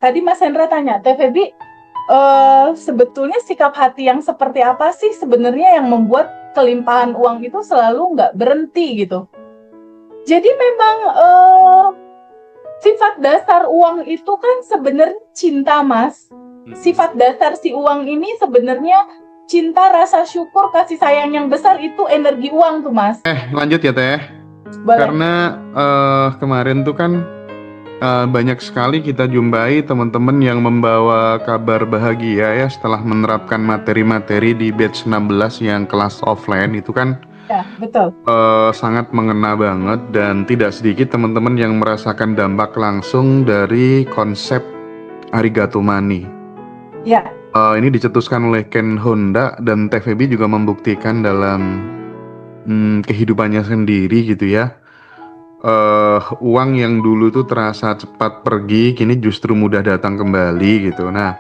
tadi Mas Hendra tanya, Teh Febi, sebetulnya sikap hati yang seperti apa sih sebenarnya yang membuat kelimpahan uang itu selalu nggak berhenti gitu? Jadi memang sifat dasar uang itu kan sebenarnya cinta, Mas. Sifat dasar si uang ini sebenarnya cinta, rasa syukur, kasih sayang yang besar itu energi uang tuh, Mas. Lanjut ya Teh. Boleh. Karena kemarin tuh kan banyak sekali kita jumpai teman-teman yang membawa kabar bahagia ya setelah menerapkan materi-materi di batch 16 yang kelas offline itu kan Ya, betul. sangat mengena banget, dan tidak sedikit teman-teman yang merasakan dampak langsung dari konsep Arigato Money. Ya, Ini dicetuskan oleh Ken Honda, dan Teh Febi juga membuktikan dalam kehidupannya sendiri gitu ya. Uang yang dulu tuh terasa cepat pergi, kini justru mudah datang kembali gitu. Nah,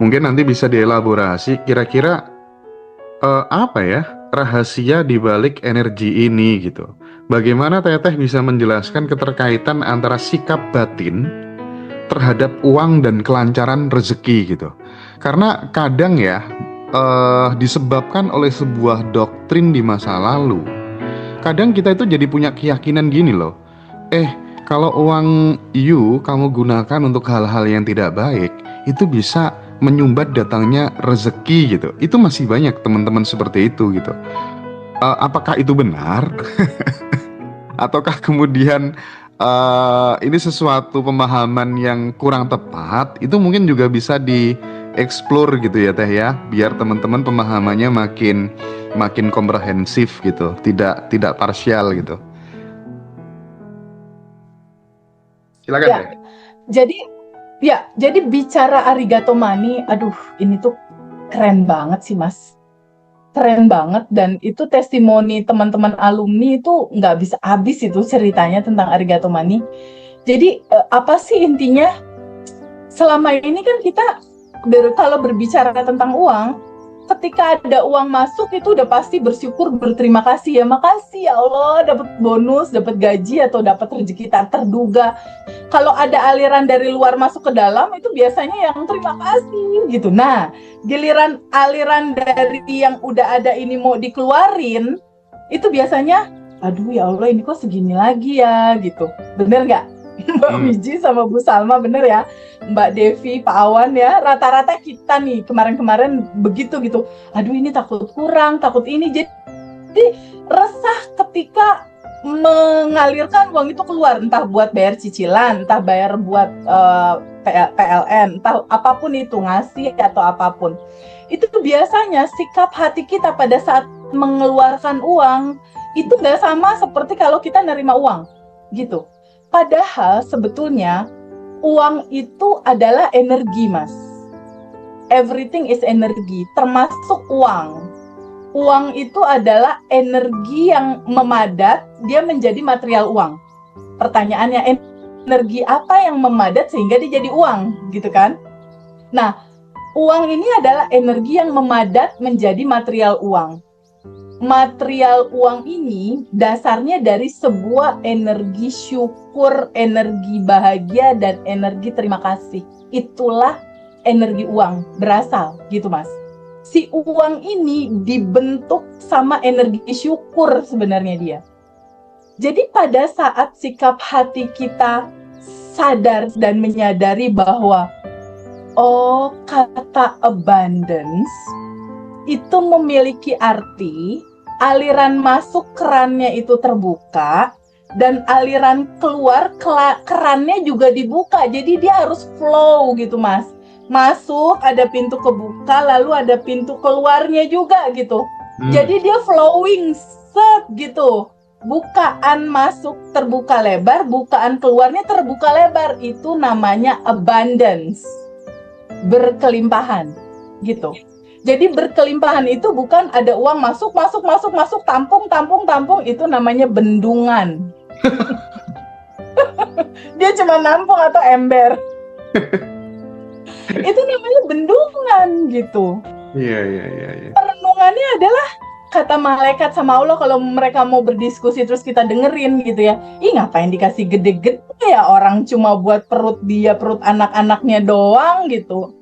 mungkin nanti bisa dielaborasi kira-kira apa ya rahasia di balik energi ini gitu. Bagaimana Teteh bisa menjelaskan keterkaitan antara sikap batin terhadap uang dan kelancaran rezeki gitu. Karena kadang ya disebabkan oleh sebuah doktrin di masa lalu. Kadang kita itu jadi punya keyakinan gini loh. Kalau uang kamu gunakan untuk hal-hal yang tidak baik, itu bisa menyumbat datangnya rezeki gitu. Itu masih banyak teman-teman seperti itu gitu. Apakah itu benar? Ataukah kemudian ini sesuatu pemahaman yang kurang tepat? Itu mungkin juga bisa dieksplor gitu ya Teh ya, biar teman-teman pemahamannya makin komprehensif gitu, tidak parsial gitu. Silakan ya. Teh. Jadi jadi bicara Arigato Money, aduh, ini tuh keren banget sih, Mas. Keren banget, dan itu testimoni teman-teman alumni itu nggak bisa habis itu ceritanya tentang Arigato Money. Jadi apa sih intinya? Selama ini kan kita kalau berbicara tentang uang, ketika ada uang masuk itu udah pasti bersyukur, berterima kasih, ya makasih ya Allah dapat bonus, dapat gaji, atau dapat rezeki tak terduga. Kalau ada aliran dari luar masuk ke dalam, itu biasanya yang terima kasih gitu. Nah, giliran aliran dari yang udah ada ini mau dikeluarin, itu biasanya, aduh ya Allah ini kok segini lagi ya gitu. Bener nggak? Mbak Miji sama Bu Salma, bener ya? Mbak Devi, Pak Awan ya, rata-rata kita nih kemarin-kemarin begitu gitu. Aduh ini takut kurang, takut ini. Jadi resah ketika mengalirkan uang itu keluar, entah buat bayar cicilan, entah bayar buat PLN, entah apapun itu, ngasih atau apapun. Itu biasanya sikap hati kita pada saat mengeluarkan uang itu nggak sama seperti kalau kita nerima uang gitu. Padahal sebetulnya uang itu adalah energi, Mas. Everything is energi, termasuk uang. Uang itu adalah energi yang memadat, dia menjadi material uang. Pertanyaannya, energi apa yang memadat sehingga dia jadi uang, gitu kan? Nah, uang ini adalah energi yang memadat menjadi material uang. Material uang ini dasarnya dari sebuah energi syukur, energi bahagia, dan energi terima kasih. Itulah energi uang berasal, gitu Mas. Si uang ini dibentuk sama energi syukur sebenarnya dia. Jadi pada saat sikap hati kita sadar dan menyadari bahwa kata abundance itu memiliki arti, aliran masuk kerannya itu terbuka, dan aliran keluar kerannya juga dibuka. Jadi dia harus flow gitu, Mas. Masuk, ada pintu kebuka, lalu ada pintu keluarnya juga gitu. Jadi dia flowing set gitu. Bukaan masuk terbuka lebar, bukaan keluarnya terbuka lebar. Itu namanya abundance. Berkelimpahan gitu. Jadi berkelimpahan itu bukan ada uang masuk, tampung, itu namanya bendungan. Dia cuma nampung atau ember. Itu namanya bendungan gitu. Iya. Perenungannya adalah kata malaikat sama Allah kalau mereka mau berdiskusi terus kita dengerin gitu ya. Ih, ngapain dikasih gede-gede ya, orang cuma buat perut dia, perut anak-anaknya doang gitu.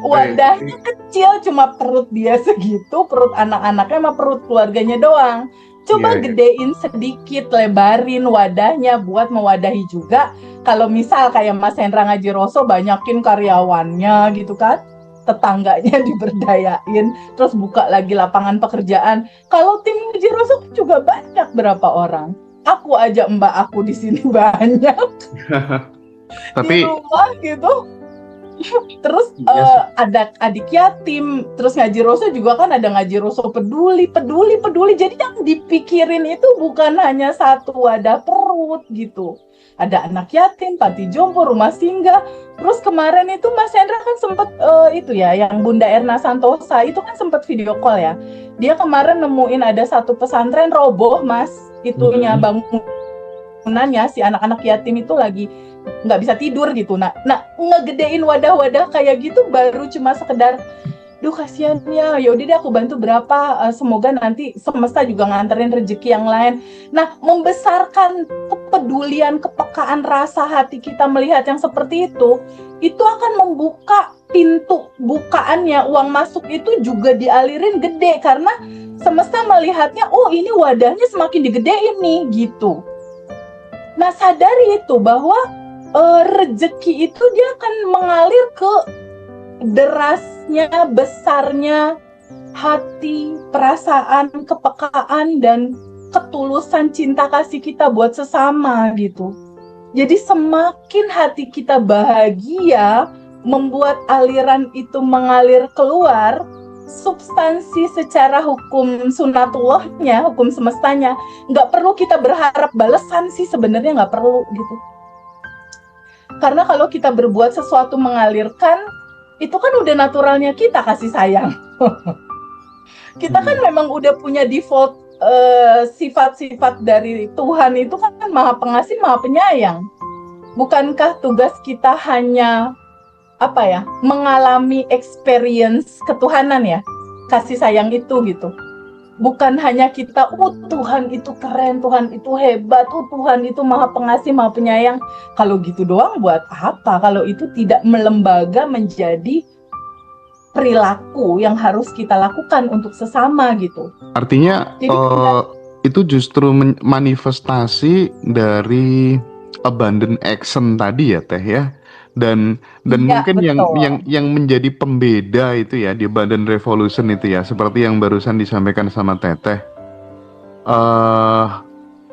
Wadahnya kecil, cuma perut dia segitu, perut anak-anaknya sama perut keluarganya doang. Coba gedein sedikit, lebarin wadahnya buat mewadahi juga. Kalau misal kayak Mas Hendra Ngaji Roso, banyakin karyawannya gitu kan, tetangganya diberdayain, terus buka lagi lapangan pekerjaan. Kalau tim Ngaji Roso juga banyak, berapa orang? Aku aja mbak aku di sini banyak. Tapi di rumah gitu. Terus ada adik yatim, terus Ngaji Roso juga kan ada Ngaji Roso peduli. Jadi yang dipikirin itu bukan hanya satu wadah perut gitu. Ada anak yatim, panti jompo, rumah singgah. Terus kemarin itu Mas Hendra kan sempat itu ya, yang Bunda Erna Santosa itu kan sempat video call ya. Dia kemarin nemuin ada satu pesantren roboh, Mas. Itunya bangunannya, si anak-anak yatim itu lagi nggak bisa tidur gitu. Nah ngegedein wadah-wadah kayak gitu baru cuma sekedar, duh kasihan ya, yaudah deh aku bantu berapa, semoga nanti semesta juga nganterin rezeki yang lain. Nah, membesarkan kepedulian, kepekaan rasa hati kita melihat yang seperti itu akan membuka pintu bukaannya, uang masuk itu juga dialirin gede, karena semesta melihatnya, oh ini wadahnya semakin digedein nih gitu. Nah, sadari itu bahwa rezeki itu dia akan mengalir ke derasnya, besarnya hati, perasaan, kepekaan, dan ketulusan cinta kasih kita buat sesama gitu. Jadi semakin hati kita bahagia, membuat aliran itu mengalir keluar, substansi secara hukum sunatullahnya, hukum semestanya, nggak perlu kita berharap balasan sih, sebenarnya nggak perlu gitu. Karena kalau kita berbuat sesuatu mengalirkan, itu kan udah naturalnya kita kasih sayang. Kita kan memang udah punya default sifat-sifat dari Tuhan itu kan maha pengasih, maha penyayang. Bukankah tugas kita hanya mengalami experience ketuhanan ya, kasih sayang itu gitu. Bukan hanya kita, Tuhan itu keren, Tuhan itu hebat, Tuhan itu maha pengasih, maha penyayang. Kalau gitu doang buat apa? Kalau itu tidak melembaga menjadi perilaku yang harus kita lakukan untuk sesama gitu. Artinya itu justru manifestasi dari abundant action tadi ya Teh ya. Dan ya, mungkin yang menjadi pembeda itu ya di Abundant Revolution itu ya, seperti yang barusan disampaikan sama Teteh.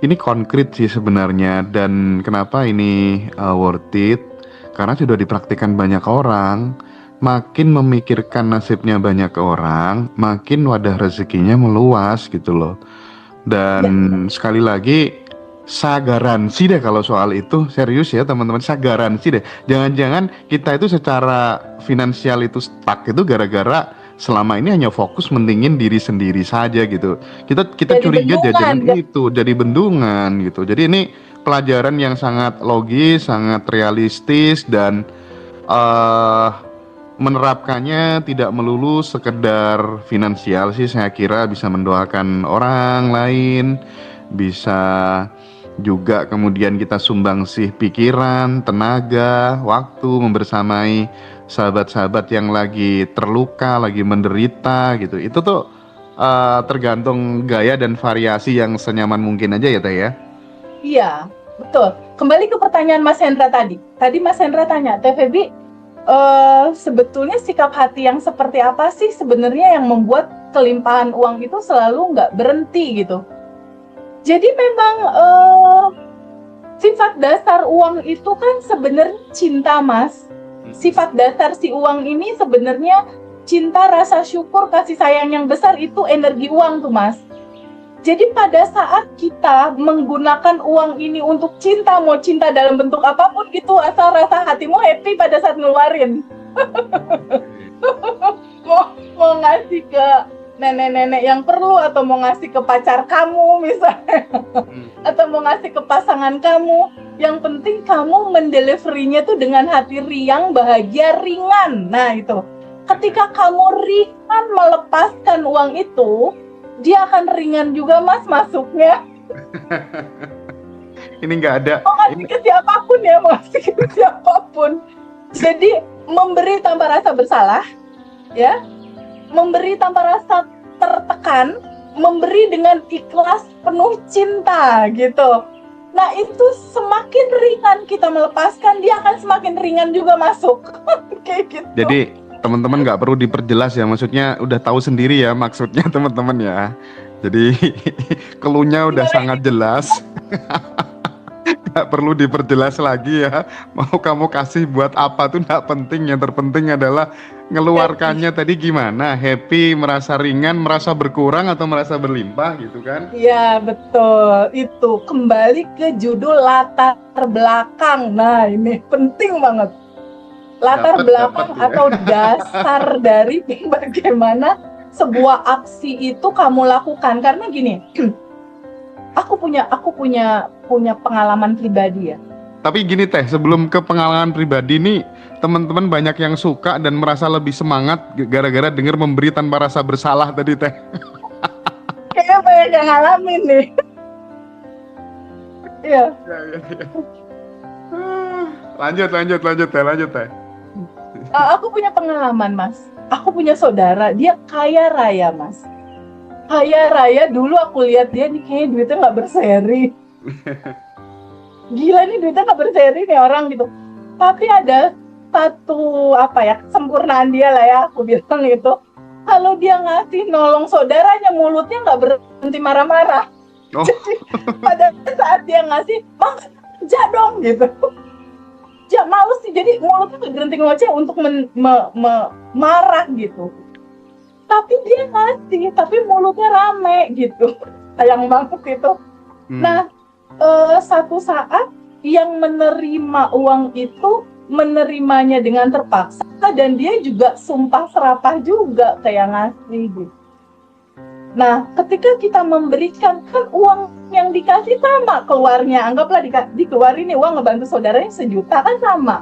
Ini konkret sih sebenarnya, dan kenapa ini worth it? Karena sudah dipraktikkan banyak orang. Makin memikirkan nasibnya banyak orang, makin wadah rezekinya meluas gitu loh. Dan sekali lagi, saya garansi deh kalau soal itu, serius ya teman-teman, saya garansi deh, jangan-jangan kita itu secara finansial itu stuck itu gara-gara selama ini hanya fokus mentingin diri sendiri saja gitu. Kita curiga jajan itu jadi bendungan gitu. Jadi ini pelajaran yang sangat logis, sangat realistis, dan menerapkannya tidak melulu sekedar finansial sih, saya kira bisa mendoakan orang lain, bisa juga kemudian kita sumbangsih pikiran, tenaga, waktu, membersamai sahabat-sahabat yang lagi terluka, lagi menderita gitu. Itu tuh tergantung gaya dan variasi yang senyaman mungkin aja ya Teh ya. Iya, betul. Kembali ke pertanyaan Mas Hendra tadi. Tadi Mas Hendra tanya, Teh Febi, sebetulnya sikap hati yang seperti apa sih sebenarnya yang membuat kelimpahan uang itu selalu nggak berhenti gitu? Jadi memang sifat dasar uang itu kan sebenarnya cinta, Mas. Sifat dasar si uang ini sebenarnya cinta, rasa syukur, kasih sayang yang besar, itu energi uang tuh, Mas. Jadi pada saat kita menggunakan uang ini untuk cinta, mau cinta dalam bentuk apapun gitu, asal rasa hatimu happy pada saat ngeluarin. mau ngasih ke nenek-nenek yang perlu, atau mau ngasih ke pacar kamu misalnya, atau mau ngasih ke pasangan kamu, yang penting kamu mendeliverinya tuh dengan hati riang, bahagia, ringan. Nah itu, ketika kamu ringan melepaskan uang itu, dia akan ringan juga Mas masuknya. Ini nggak ada. Mau ngasih ke siapapun ya, mau ngasih ke siapapun. Jadi memberi tanpa rasa bersalah, ya, memberi tanpa rasa tertekan, memberi dengan ikhlas penuh cinta gitu. Nah itu semakin ringan kita melepaskan, dia akan semakin ringan juga masuk. Kayak gitu. Jadi teman-teman nggak perlu diperjelas ya, maksudnya udah tahu sendiri ya maksudnya teman-teman ya. Jadi keluhnya udah sangat jelas. Nggak perlu diperjelas lagi ya. Mau kamu kasih buat apa tuh nggak penting. Yang terpenting adalah ngeluarkannya tadi gimana. Happy, merasa ringan, merasa berkurang atau merasa berlimpah gitu kan. Iya betul. Itu kembali ke judul latar belakang. Nah ini penting banget. Latar belakang ya. Atau dasar dari bagaimana sebuah aksi itu kamu lakukan. Karena gini, aku punya pengalaman pribadi ya. Tapi gini Teh, sebelum ke pengalaman pribadi nih, teman-teman banyak yang suka dan merasa lebih semangat gara-gara dengar memberi tanpa rasa bersalah tadi Teh. Kayaknya banyak yang ngalamin nih. Iya. Lanjut Teh. Aku punya pengalaman Mas. Aku punya saudara, dia kaya raya Mas. Kaya raya, dulu aku lihat dia nih kayaknya duitnya nggak berseri. Gila nih duitnya nggak berseri nih orang gitu. Tapi ada satu kesempurnaan dia lah ya, aku bilang itu. Kalau dia ngasih nolong saudaranya, mulutnya nggak berhenti marah-marah. Oh. Jadi pada saat dia ngasih, bang kerja dong gitu. Ya males sih, jadi mulutnya nggak berhenti ngoceh untuk marah gitu. Tapi dia ngasih, tapi mulutnya rame gitu. Sayang banget itu. Nah, satu saat yang menerima uang itu menerimanya dengan terpaksa dan dia juga sumpah serapah juga kayak ngasih gitu. Nah, ketika kita memberikan kan uang yang dikasih sama keluarnya, anggaplah dikeluarin nih uang ngebantu saudaranya 1 juta kan sama.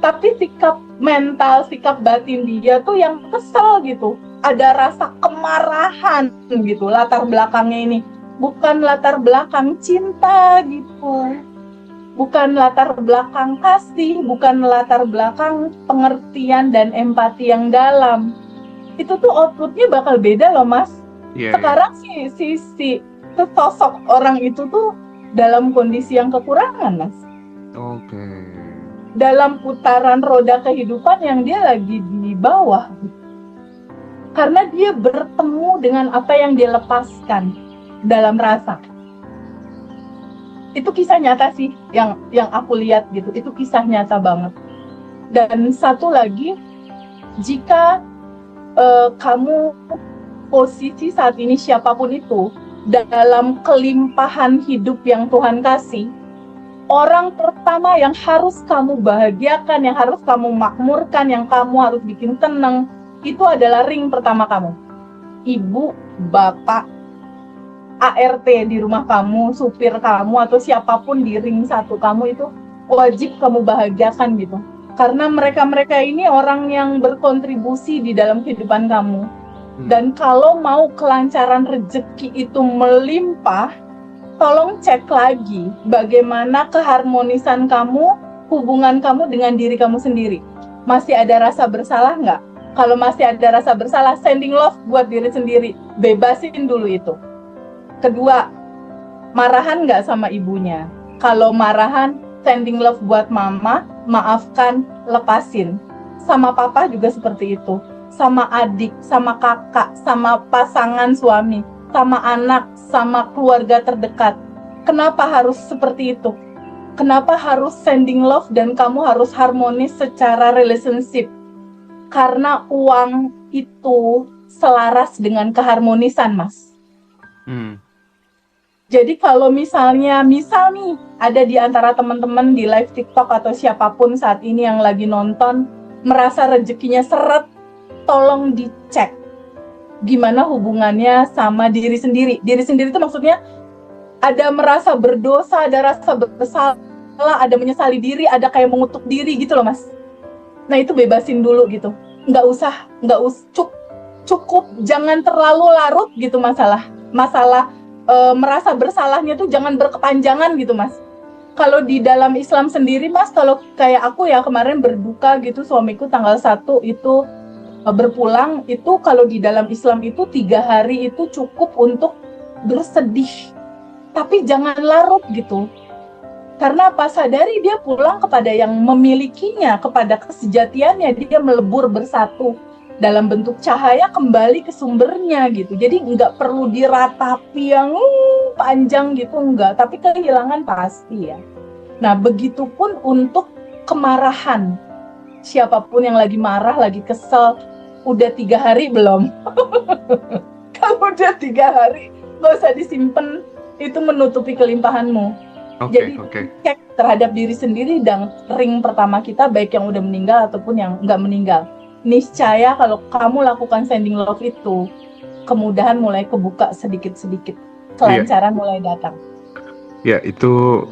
Tapi sikap mental, sikap batin dia tuh yang kesel gitu. Ada rasa kemarahan gitu latar belakangnya ini. Bukan latar belakang cinta gitu. Bukan latar belakang kasih, bukan latar belakang pengertian dan empati yang dalam. Itu tuh outputnya bakal beda loh Mas. Yeah, sekarang si sosok orang itu tuh dalam kondisi yang kekurangan Mas. Oke. Dalam putaran roda kehidupan yang dia lagi di bawah. Karena dia bertemu dengan apa yang dia lepaskan dalam rasa. Itu kisah nyata sih yang aku lihat gitu. Itu kisah nyata banget. Dan satu lagi, jika kamu posisi saat ini siapapun itu dalam kelimpahan hidup yang Tuhan kasih, orang pertama yang harus kamu bahagiakan, yang harus kamu makmurkan, yang kamu harus bikin tenang, itu adalah ring pertama kamu. Ibu, bapak, ART di rumah kamu, supir kamu, atau siapapun di ring satu kamu itu wajib kamu bahagiakan gitu. Karena mereka-mereka ini orang yang berkontribusi di dalam kehidupan kamu. Dan kalau mau kelancaran rezeki itu melimpah, tolong cek lagi bagaimana keharmonisan kamu, hubungan kamu dengan diri kamu sendiri. Masih ada rasa bersalah nggak? Kalau masih ada rasa bersalah, sending love buat diri sendiri. Bebasin dulu itu. Kedua, marahan nggak sama ibunya? Kalau marahan, sending love buat mama, maafkan, lepasin. Sama papa juga seperti itu. Sama adik, sama kakak, sama pasangan suami, sama anak, sama keluarga terdekat. Kenapa harus seperti itu? Kenapa harus sending love dan kamu harus harmonis secara relationship? Karena uang itu selaras dengan keharmonisan, Mas. Jadi kalau misal nih, ada di antara teman-teman di live TikTok atau siapapun saat ini yang lagi nonton, merasa rezekinya seret, tolong dicek gimana hubungannya sama diri sendiri. Diri sendiri itu maksudnya ada merasa berdosa, ada rasa bersalah, ada menyesali diri, ada kayak mengutuk diri gitu loh, Mas. Nah itu bebasin dulu gitu. Nggak usah cukup jangan terlalu larut gitu masalah merasa bersalahnya tuh jangan berkepanjangan gitu Mas. Kalau di dalam Islam sendiri Mas, kalau kayak aku ya kemarin berduka gitu, suamiku tanggal 1 itu berpulang, itu kalau di dalam Islam itu 3 hari itu cukup untuk bersedih, tapi jangan larut gitu. Karena apa? Sadari dia pulang kepada yang memilikinya, kepada kesejatiannya, dia melebur bersatu dalam bentuk cahaya kembali ke sumbernya gitu. Jadi nggak perlu diratapi yang panjang gitu, enggak. Tapi kehilangan pasti ya. Nah, begitupun untuk kemarahan. Siapapun yang lagi marah, lagi kesel, udah 3 hari belum? Kalau udah 3 hari, nggak usah disimpan. Itu menutupi kelimpahanmu. Jadi cek terhadap diri sendiri dan ring pertama kita, baik yang udah meninggal ataupun yang nggak meninggal. Niscaya kalau kamu lakukan sending love itu, kemudahan mulai kebuka sedikit-sedikit, kelancaran mulai datang. Ya, itu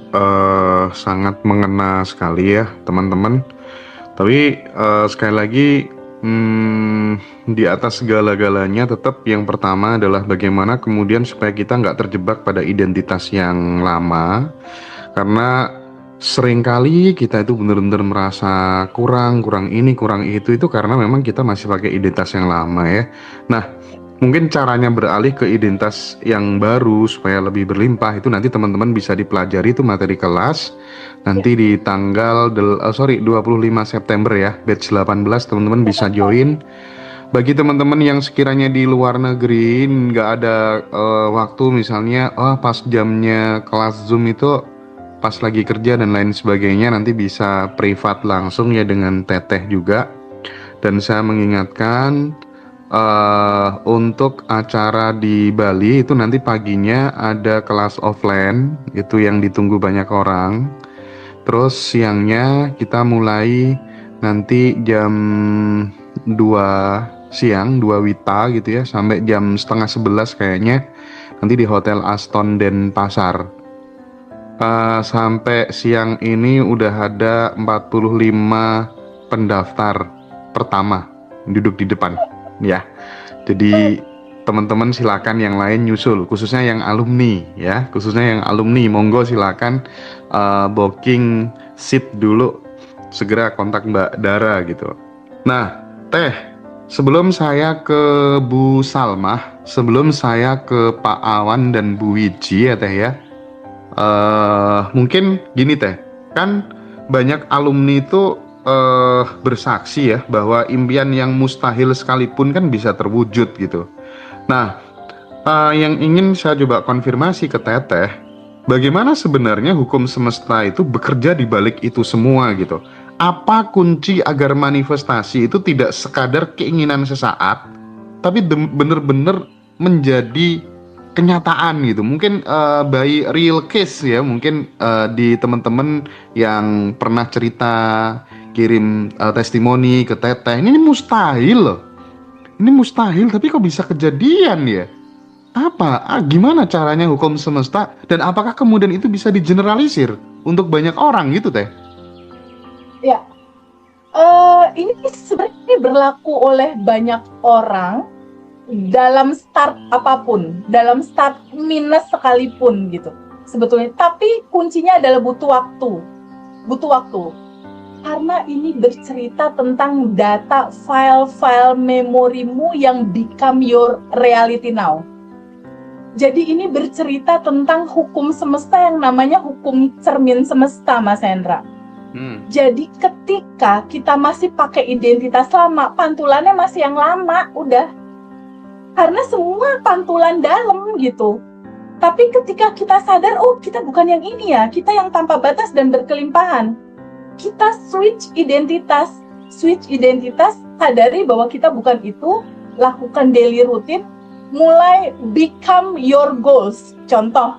sangat mengena sekali ya teman-teman. Tapi sekali lagi di atas segala-galanya tetap yang pertama adalah bagaimana kemudian supaya kita nggak terjebak pada identitas yang lama. Karena seringkali kita itu benar-benar merasa kurang ini, kurang itu karena memang kita masih pakai identitas yang lama ya. Nah, mungkin caranya beralih ke identitas yang baru supaya lebih berlimpah itu nanti teman-teman bisa dipelajari itu materi kelas nanti di tanggal 25 September ya, batch 18 teman-teman bisa join. Bagi teman-teman yang sekiranya di luar negeri nggak ada waktu misalnya pas jamnya kelas Zoom itu pas lagi kerja dan lain sebagainya, nanti bisa privat langsung ya dengan Teteh juga. Dan saya mengingatkan untuk acara di Bali itu nanti paginya ada kelas offline itu yang ditunggu banyak orang. Terus siangnya kita mulai nanti jam 2 siang, 2 WITA gitu ya, sampai jam 10:30 kayaknya nanti di Hotel Aston Denpasar. Sampai siang ini udah ada 45 pendaftar pertama duduk di depan ya. Jadi teman-teman silakan yang lain nyusul, khususnya yang alumni ya, monggo silakan booking seat dulu, segera kontak Mbak Dara gitu. Nah, Teh, sebelum saya ke Bu Salmah, sebelum saya ke Pak Awan dan Bu Wiji ya Teh ya, mungkin gini Teh, kan banyak alumni itu bersaksi ya bahwa impian yang mustahil sekalipun kan bisa terwujud gitu. Nah, yang ingin saya coba konfirmasi ke Teteh, bagaimana sebenarnya hukum semesta itu bekerja di balik itu semua gitu? Apa kunci agar manifestasi itu tidak sekadar keinginan sesaat, tapi benar-benar menjadi kenyataan gitu? Mungkin by real case ya, mungkin di teman-teman yang pernah cerita kirim testimoni ke Teteh, ini mustahil loh, ini mustahil tapi kok bisa kejadian ya? Gimana caranya hukum semesta, dan apakah kemudian itu bisa digeneralisir untuk banyak orang gitu Teh? Ya, ini sebenarnya berlaku oleh banyak orang dalam start apapun, dalam start minus sekalipun gitu sebetulnya. Tapi kuncinya adalah butuh waktu. Karena ini bercerita tentang data file-file memorimu yang become your reality now. Jadi ini bercerita tentang hukum semesta yang namanya hukum cermin semesta, Mas Hendra. Jadi ketika kita masih pakai identitas lama, pantulannya masih yang lama, udah. Karena semua pantulan dalam gitu. Tapi ketika kita sadar, oh kita bukan yang ini ya, kita yang tanpa batas dan berkelimpahan. Kita switch identitas, sadari bahwa kita bukan itu, lakukan daily routine, mulai become your goals. Contoh,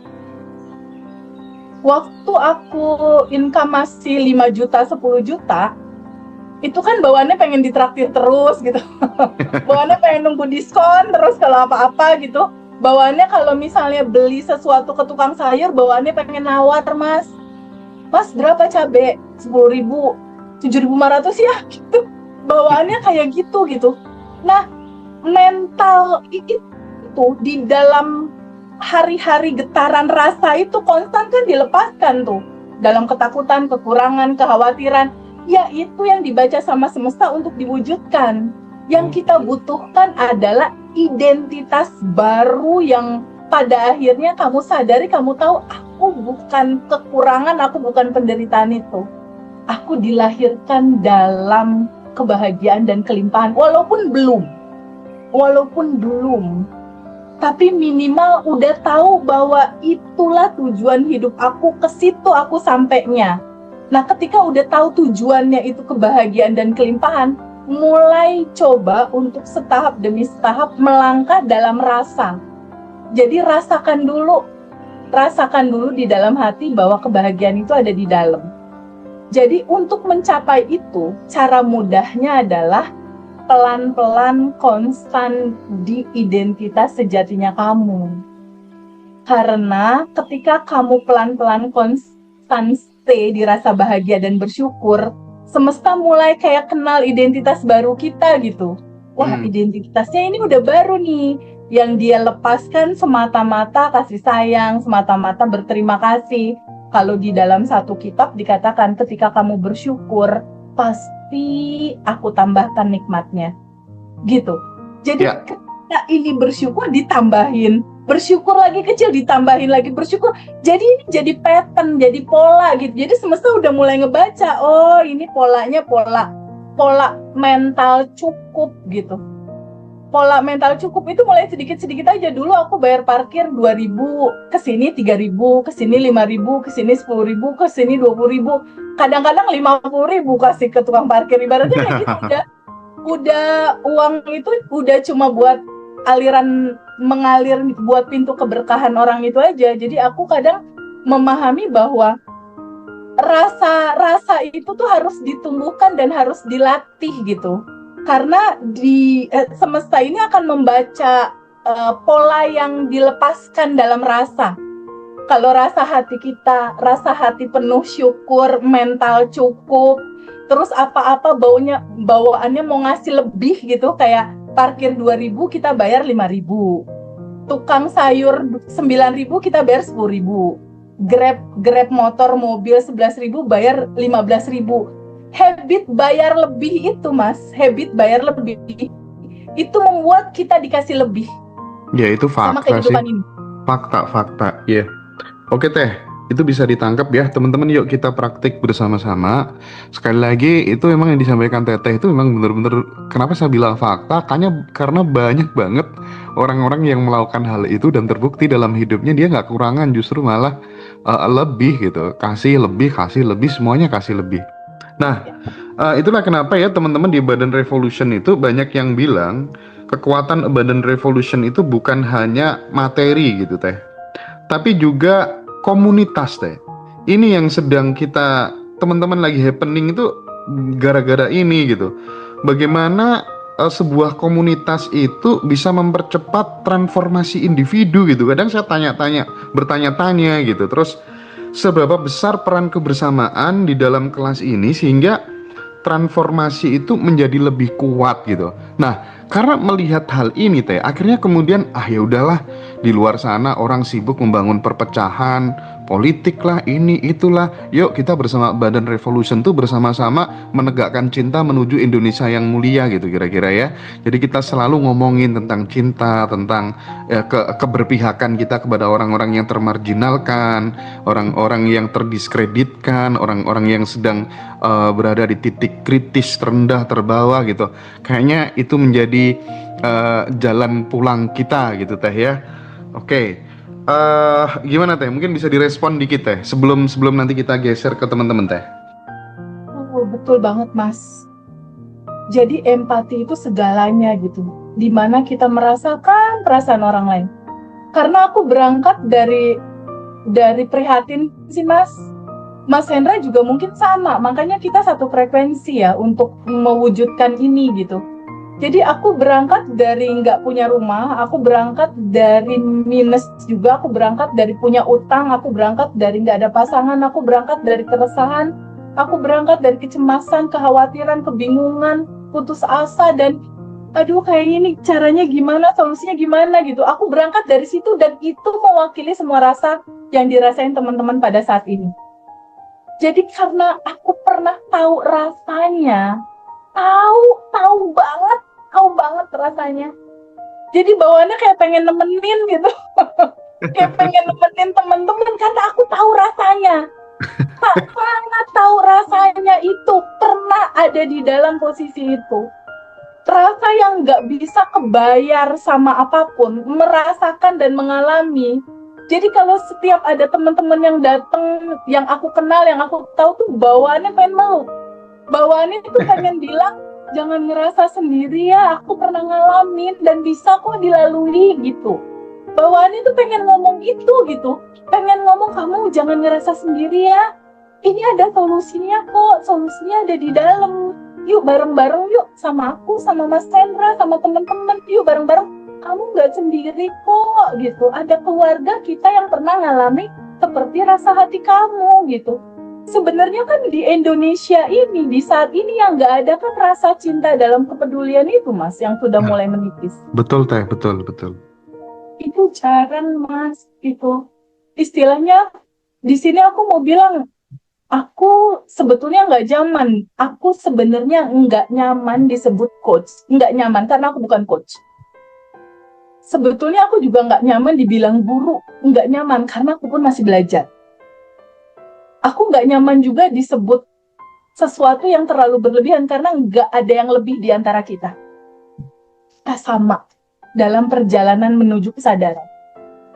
waktu aku income masih 5 juta, 10 juta, itu kan bawaannya pengen ditraktir terus gitu. Bawaannya pengen nunggu diskon terus kalau apa-apa gitu. Bawaannya kalau misalnya beli sesuatu ke tukang sayur, bawaannya pengen nawar, Mas. Mas, berapa cabai? 10.000, 7.500 ya gitu. Bawaannya kayak gitu. Nah, mental itu di dalam hari-hari getaran rasa itu konstan kan dilepaskan tuh dalam ketakutan, kekurangan, kekhawatiran. Ya itu yang dibaca sama semesta untuk diwujudkan. Yang kita butuhkan adalah identitas baru yang pada akhirnya kamu sadari, kamu tahu aku bukan kekurangan, aku bukan penderitaan itu. Aku dilahirkan dalam kebahagiaan dan kelimpahan, walaupun belum. Tapi minimal udah tahu bahwa itulah tujuan hidup aku, ke situ aku sampainya. Nah, ketika udah tahu tujuannya itu kebahagiaan dan kelimpahan, mulai coba untuk setahap demi setahap melangkah dalam rasa. Jadi rasakan dulu di dalam hati bahwa kebahagiaan itu ada di dalam. Jadi untuk mencapai itu, cara mudahnya adalah pelan-pelan konstan di identitas sejatinya kamu. Karena ketika kamu pelan-pelan konstan stay di rasa bahagia dan bersyukur, semesta mulai kayak kenal identitas baru kita gitu. Wah, identitasnya ini udah baru nih. Yang dia lepaskan semata-mata kasih sayang, semata-mata berterima kasih. Kalau di dalam satu kitab dikatakan ketika kamu bersyukur, pasti aku tambahkan nikmatnya. Gitu. Jadi ketika ini bersyukur ditambahin, bersyukur lagi kecil ditambahin lagi bersyukur. Jadi ini jadi pattern, jadi pola gitu. Jadi semesta udah mulai ngebaca, oh ini polanya pola mental cukup gitu. Pola mental cukup itu mulai sedikit-sedikit aja. Dulu aku bayar parkir 2.000, kesini 3.000, kesini 5.000, kesini 10.000, kesini 20.000, kadang-kadang 50.000 kasih ke tukang parkir. Ibaratnya kayak gitu udah uang itu udah cuma buat mengalir buat pintu keberkahan orang itu aja. Jadi aku kadang memahami bahwa rasa itu tuh harus ditumbuhkan dan harus dilatih gitu. Karena di semesta ini akan membaca pola yang dilepaskan dalam rasa. Kalau rasa hati kita, rasa hati penuh syukur, mental cukup, terus apa-apa bawaannya mau ngasih lebih gitu, kayak parkir 2.000 kita bayar 5.000. Tukang sayur 9.000 kita bayar 10.000. Grab motor mobil 11.000 bayar 15.000. Habit bayar lebih itu, Mas. Habit bayar lebih itu membuat kita dikasih lebih. Ya, itu fakta sih. Ini. Fakta. Ya. Yeah. Oke, Teh. Itu bisa ditangkap ya, teman-teman. Yuk kita praktik bersama-sama. Sekali lagi, itu memang yang disampaikan Teteh itu memang benar-benar, kenapa saya bilang fakta? Karena banyak banget orang-orang yang melakukan hal itu dan terbukti dalam hidupnya dia nggak kurangan, justru malah lebih gitu. Kasih lebih, semuanya kasih lebih. Nah, itulah kenapa ya teman-teman di Badan Revolution itu banyak yang bilang kekuatan Badan Revolution itu bukan hanya materi gitu Teh, tapi juga komunitas Teh. Ini yang sedang kita teman-teman lagi happening itu gara-gara ini gitu. Bagaimana sebuah komunitas itu bisa mempercepat transformasi individu gitu. Kadang saya bertanya-tanya gitu. Terus seberapa besar peran kebersamaan di dalam kelas ini sehingga transformasi itu menjadi lebih kuat gitu. Nah, karena melihat hal ini Teh, akhirnya kemudian ya udahlah, di luar sana orang sibuk membangun perpecahan, politik lah, ini itulah. Yuk kita bersama Badan Revolution tuh bersama-sama menegakkan cinta menuju Indonesia yang mulia gitu kira-kira ya. Jadi kita selalu ngomongin tentang cinta, tentang keberpihakan kita kepada orang-orang yang termarginalkan, orang-orang yang terdiskreditkan, orang-orang yang sedang berada di titik kritis, terendah, terbawah gitu. Kayaknya itu menjadi jalan pulang kita gitu Teh ya. Oke. Gimana Teh? Mungkin bisa direspon dikit Teh sebelum nanti kita geser ke teman-teman Teh. Oh, betul banget Mas. Jadi empati itu segalanya gitu. Dimana kita merasakan perasaan orang lain. Karena aku berangkat dari prihatin sih Mas. Mas Hendra juga mungkin sama. Makanya kita satu frekuensi ya untuk mewujudkan ini gitu. Jadi aku berangkat dari nggak punya rumah, aku berangkat dari minus juga, aku berangkat dari punya utang, aku berangkat dari nggak ada pasangan, aku berangkat dari keresahan, aku berangkat dari kecemasan, kekhawatiran, kebingungan, putus asa, dan aduh kayaknya ini caranya gimana, solusinya gimana gitu. Aku berangkat dari situ dan itu mewakili semua rasa yang dirasain teman-teman pada saat ini. Jadi karena aku pernah tahu rasanya, tahu banget rasanya. Jadi bawaannya kayak pengen nemenin gitu. Kayak pengen nemenin teman-teman karena aku tahu rasanya. Sangat tahu rasanya itu. Pernah ada di dalam posisi itu. Rasa yang nggak bisa kebayar sama apapun, merasakan dan mengalami. Jadi kalau setiap ada teman-teman yang datang, yang aku kenal, yang aku tahu tuh bawaannya pengen meluk. Bawaannya itu pengen bilang, jangan ngerasa sendiri ya, aku pernah ngalamin dan bisa kok dilalui gitu. Bawaannya tuh pengen ngomong itu gitu. Pengen ngomong, kamu jangan ngerasa sendiri ya. Ini ada solusinya kok, solusinya ada di dalam. Yuk bareng-bareng yuk, sama aku, sama Mas Hendra, sama teman-teman, yuk bareng-bareng. Kamu nggak sendiri kok gitu. Ada keluarga kita yang pernah ngalami seperti rasa hati kamu gitu. Sebenarnya kan di Indonesia ini, di saat ini yang nggak ada kan rasa cinta dalam kepedulian itu, Mas, yang sudah mulai menipis. Betul Teh, betul. Itu jarang, Mas, itu. Istilahnya di sini aku mau bilang, aku sebetulnya nggak nyaman. Aku sebenarnya nggak nyaman disebut coach. Nggak nyaman karena aku bukan coach. Sebetulnya aku juga nggak nyaman dibilang guru. Nggak nyaman karena aku pun masih belajar. Aku nggak nyaman juga disebut sesuatu yang terlalu berlebihan karena nggak ada yang lebih di antara kita. Kita sama dalam perjalanan menuju kesadaran.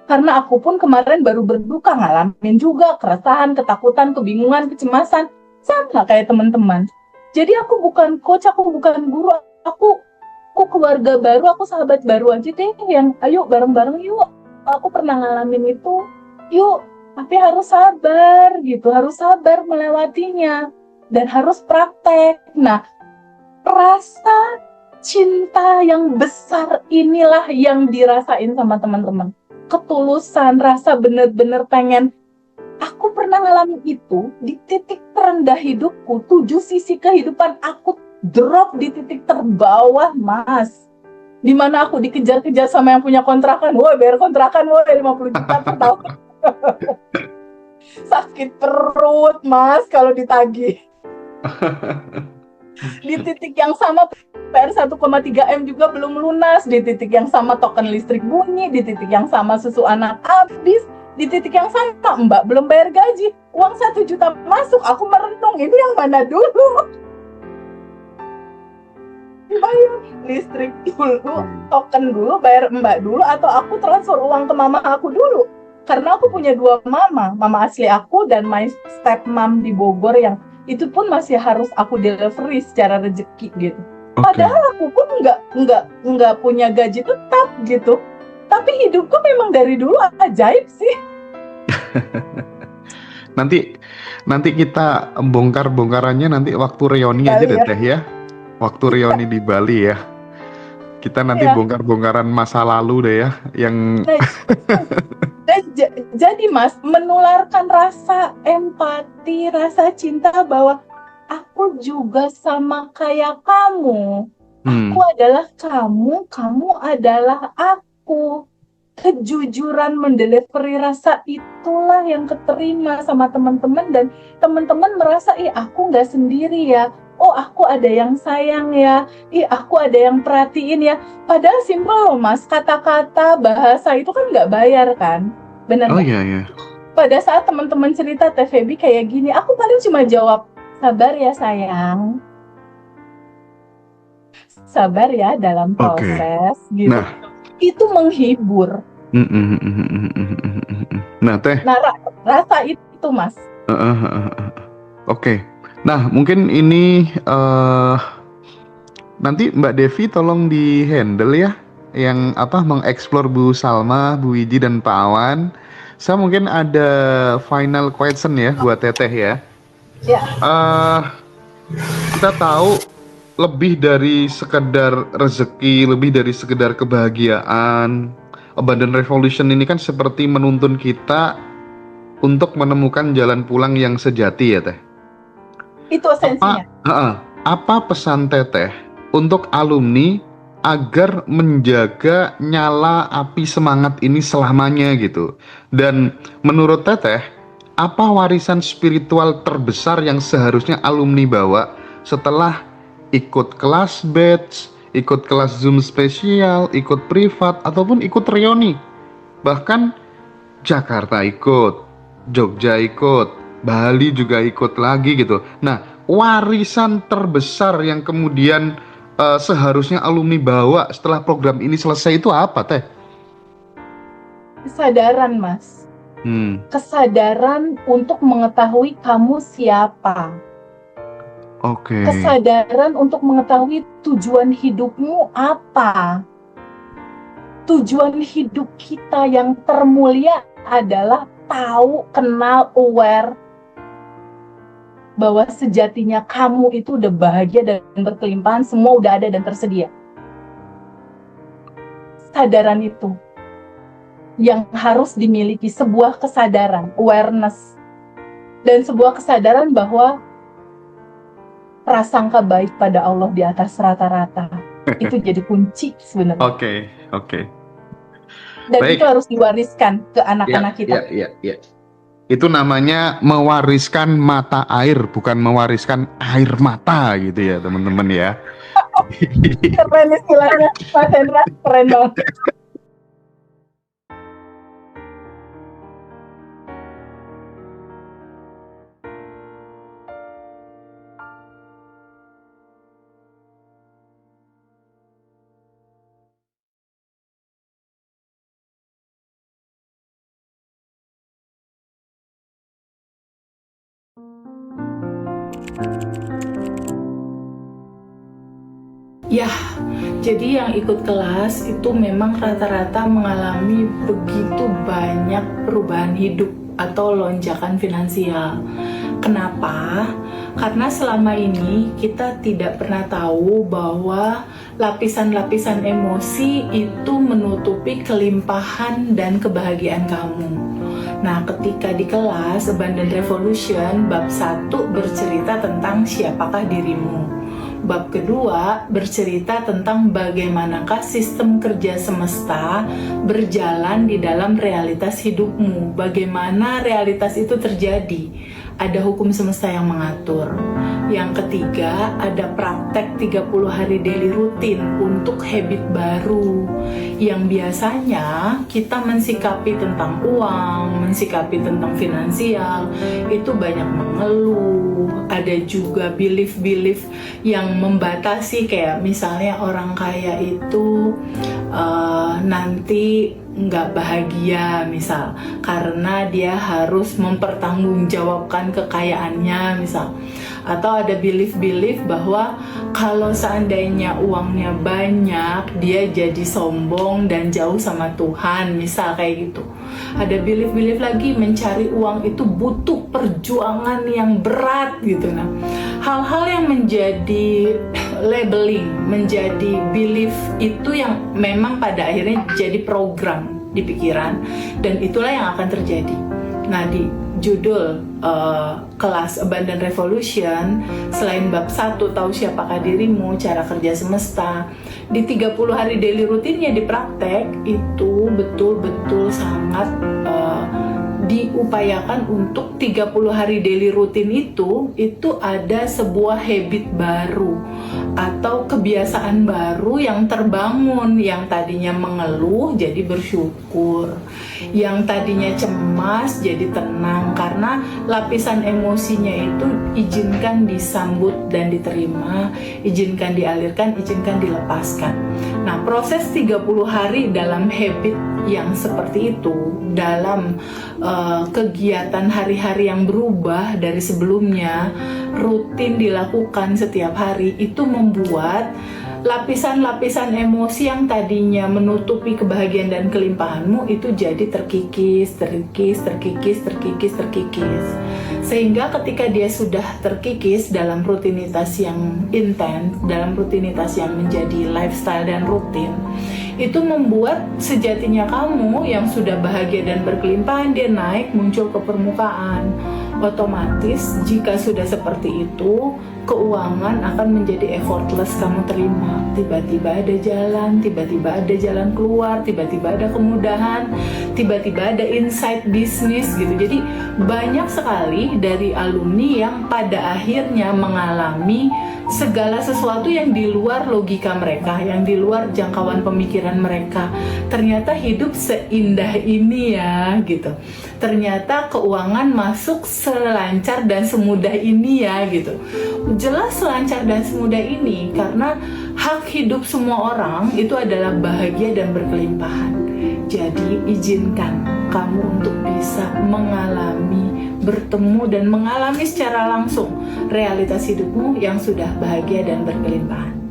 Karena aku pun kemarin baru berduka, ngalamin juga keresahan, ketakutan, kebingungan, kecemasan. Sama kayak teman-teman. Jadi aku bukan coach, aku bukan guru, aku keluarga baru, aku sahabat baru aja deh yang ayo bareng-bareng yuk. Aku pernah ngalamin itu, yuk. Tapi harus sabar gitu, harus sabar melewatinya. Dan harus praktek. Nah, rasa cinta yang besar inilah yang dirasain sama teman-teman. Ketulusan, rasa bener-bener pengen. Aku pernah ngalamin itu di titik terendah hidupku, 7 sisi kehidupan aku drop di titik terbawah, Mas. Dimana aku dikejar-kejar sama yang punya kontrakan, woi bayar kontrakan, woi 50 juta per tahun. Sakit perut, Mas, kalau ditagih. Di titik yang sama PR 1,3 M juga belum lunas, di titik yang sama token listrik bunyi, di titik yang sama susu anak habis, di titik yang sama Mbak belum bayar gaji, uang 1 juta masuk, aku merenung, ini yang mana dulu? Bayar listrik dulu, token dulu, bayar Mbak dulu, atau aku transfer uang ke mama aku dulu? Karena aku punya 2 mama asli aku dan my stepmom di Bogor yang itu pun masih harus aku delivery secara rezeki gitu. Okay. Padahal aku pun nggak punya gaji tetap gitu. Tapi hidupku memang dari dulu ajaib sih. Nanti kita bongkarannya nanti waktu reuni aja deh Teh ya. Waktu reuni di Bali ya. Kita nanti bongkar-bongkaran masa lalu deh ya yang jadi Mas, menularkan rasa empati, rasa cinta bahwa aku juga sama kayak kamu. Aku adalah kamu, kamu adalah aku. Kejujuran mendelivery rasa itulah yang keterima sama teman-teman dan teman-teman merasa, aku nggak sendiri ya. Oh, aku ada yang sayang ya. Aku ada yang perhatiin ya. Padahal simpel loh, Mas. Kata-kata, bahasa itu kan nggak bayar kan? Benar nggak? Oh iya. Pada saat teman-teman cerita Teh Feby kayak gini, aku paling cuma jawab, sabar ya sayang. Sabar ya dalam proses gitu. Nah, itu menghibur. Nah, Teh. Nah, rasa itu, Mas. Oke. Nah, mungkin ini nanti Mbak Devi tolong di handle ya, yang mengeksplor Bu Salma, Bu Wiji dan Pak Awan. Saya mungkin ada final question ya buat Teteh ya. Ya. Kita tahu lebih dari sekedar rezeki, lebih dari sekedar kebahagiaan. Abundant Revolution ini kan seperti menuntun kita untuk menemukan jalan pulang yang sejati ya Teh. Itu esensinya. Apa pesan Teteh untuk alumni agar menjaga nyala api semangat ini selamanya gitu. Dan menurut Teteh, apa warisan spiritual terbesar yang seharusnya alumni bawa setelah ikut kelas batch, ikut kelas Zoom spesial, ikut privat, ataupun ikut reuni? Bahkan Jakarta ikut, Jogja ikut, Bali juga ikut lagi gitu. Nah, warisan terbesar yang kemudian seharusnya alumni bawa setelah program ini selesai itu apa, Teh? Kesadaran, Mas. Kesadaran untuk mengetahui kamu siapa. Oke. Kesadaran untuk mengetahui tujuan hidupmu apa. Tujuan hidup kita yang termulia adalah tahu, kenal, aware bahwa sejatinya kamu itu udah bahagia dan berkelimpahan, semua udah ada dan tersedia. Kesadaran itu yang harus dimiliki, sebuah kesadaran, awareness, dan sebuah kesadaran bahwa prasangka baik pada Allah di atas rata-rata. Itu jadi kunci sebenarnya. Oke. Dan baik. Itu harus diwariskan ke anak-anak kita. Iya. Itu namanya mewariskan mata air, bukan mewariskan air mata gitu ya teman-teman ya. Keren istilahnya, Mas Hendra, keren banget. Ya, jadi yang ikut kelas itu memang rata-rata mengalami begitu banyak perubahan hidup atau lonjakan finansial. Kenapa? Karena selama ini kita tidak pernah tahu bahwa lapisan-lapisan emosi itu menutupi kelimpahan dan kebahagiaan kamu. Nah, ketika di kelas Abundant Revolution, bab 1 bercerita tentang siapakah dirimu. Bab kedua bercerita tentang bagaimanakah sistem kerja semesta berjalan di dalam realitas hidupmu. Bagaimana realitas itu terjadi. Ada hukum semesta yang mengatur. Yang ketiga, ada praktek 30 hari daily rutin untuk habit baru yang biasanya kita mensikapi tentang uang, mensikapi tentang finansial, itu banyak mengeluh. Ada juga belief-belief yang membatasi, kayak misalnya orang kaya itu nanti nggak bahagia misal karena dia harus mempertanggungjawabkan kekayaannya misal, atau ada belief bahwa kalau seandainya uangnya banyak dia jadi sombong dan jauh sama Tuhan misal, kayak gitu. Ada belief lagi mencari uang itu butuh perjuangan yang berat gitu. Nah, hal-hal yang menjadi labeling, menjadi belief itu yang memang pada akhirnya jadi program di pikiran, dan itulah yang akan terjadi. Nah, di judul kelas Abundant Revolution, selain bab 1 tahu siapakah dirimu, cara kerja semesta, di 30 hari daily rutinnya di praktek itu betul-betul sangat diupayakan untuk 30 hari daily rutin itu ada sebuah habit baru atau kebiasaan baru yang terbangun, yang tadinya mengeluh jadi bersyukur, yang tadinya cemas jadi tenang, karena lapisan emosinya itu izinkan disambut dan diterima, izinkan dialirkan, izinkan dilepaskan. Nah, proses 30 hari dalam habit yang seperti itu, dalam kegiatan hari-hari yang berubah dari sebelumnya, rutin dilakukan setiap hari, itu membuat lapisan-lapisan emosi yang tadinya menutupi kebahagiaan dan kelimpahanmu itu jadi terkikis. Sehingga ketika dia sudah terkikis dalam rutinitas yang intens, dalam rutinitas yang menjadi lifestyle dan rutin, itu membuat sejatinya kamu yang sudah bahagia dan berkelimpahan, dia naik, muncul ke permukaan. Otomatis jika sudah seperti itu, keuangan akan menjadi effortless kamu terima. Tiba-tiba ada jalan keluar, tiba-tiba ada kemudahan, tiba-tiba ada insight bisnis gitu. Jadi banyak sekali dari alumni yang pada akhirnya mengalami segala sesuatu yang di luar logika mereka, yang di luar jangkauan pemikiran mereka. Ternyata hidup seindah ini ya gitu. Ternyata keuangan masuk selancar dan semudah ini ya gitu. Jelas selancar dan semudah ini karena hak hidup semua orang itu adalah bahagia dan berkelimpahan. Jadi izinkan kamu untuk bisa mengalami, bertemu dan mengalami secara langsung realitas hidupmu yang sudah bahagia dan berkelimpahan.